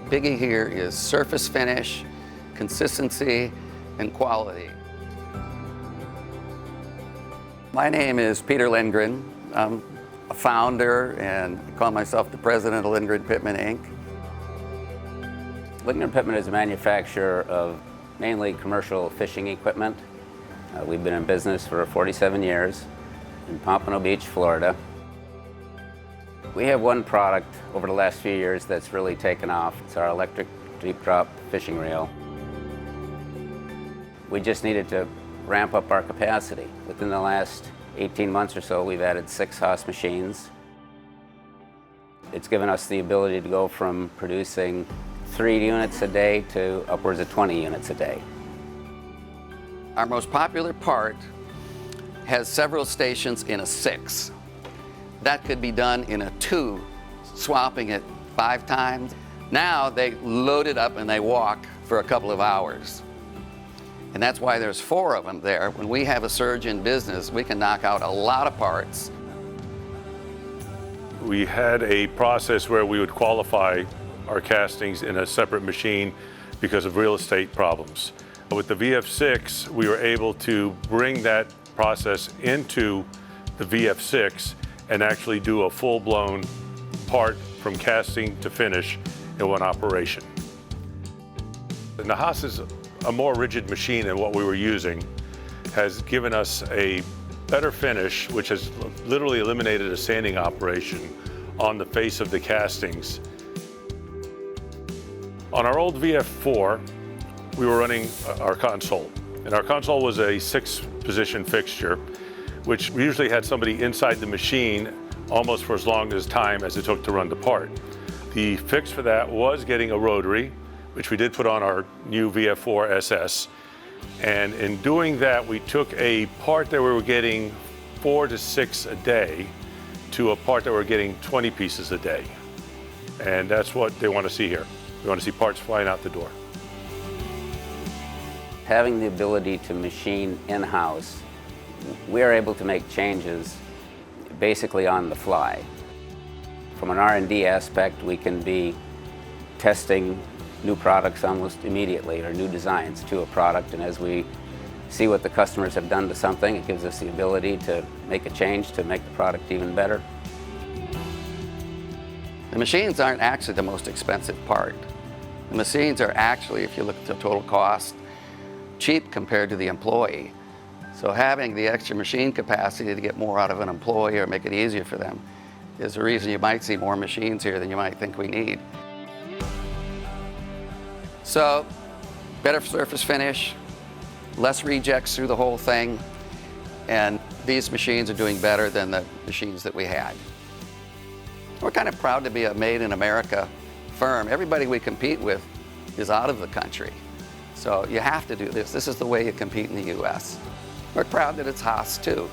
biggie here is surface finish, consistency, and quality. My name is Peter Lindgren. I'm a founder and I call myself the president of Lindgren-Pitman, Inc. Lindgren-Pitman is a manufacturer of mainly commercial fishing equipment. We've been in business for 47 years in Pompano Beach, Florida. We have one product over the last few years that's really taken off. It's our electric deep drop fishing reel. We just needed to ramp up our capacity. Within the last 18 months or so, we've added 6 Haas machines. It's given us the ability to go from producing 3 units a day to upwards of 20 units a day. Our most popular part has several stations in a 6. That could be done in a 2, swapping it 5 times. Now they load it up and they walk for a couple of hours. And that's why there's 4 of them there. When we have a surge in business, we can knock out a lot of parts. We had a process where we would qualify our castings in a separate machine because of real estate problems. With the VF6, we were able to bring that process into the VF6 and actually do a full-blown part from casting to finish in one operation. And the Haas is a more rigid machine than what we were using, has given us a better finish, which has literally eliminated a sanding operation on the face of the castings. On our old VF4, we were running our console, and our console was a 6-position fixture, which we usually had somebody inside the machine almost for as long as time as it took to run the part. The fix for that was getting a rotary, which we did put on our new VF4 SS. And in doing that, we took a part that we were getting 4 to 6 a day to a part that we're getting 20 pieces a day. And that's what they want to see here. They want to see parts flying out the door. Having the ability to machine in-house, we're able to make changes basically on the fly. From an R&D aspect, we can be testing new products almost immediately, or new designs to a product, and as we see what the customers have done to something, it gives us the ability to make a change to make the product even better. The machines aren't actually the most expensive part. The machines are actually, if you look at the total cost, cheap compared to the employee. So having the extra machine capacity to get more out of an employee or make it easier for them is the reason you might see more machines here than you might think we need. So, better surface finish, less rejects through the whole thing, and these machines are doing better than the machines that we had. We're kind of proud to be a Made in America firm. Everybody we compete with is out of the country. So you have to do this. This is the way you compete in the U.S. We're proud that it's Haas too.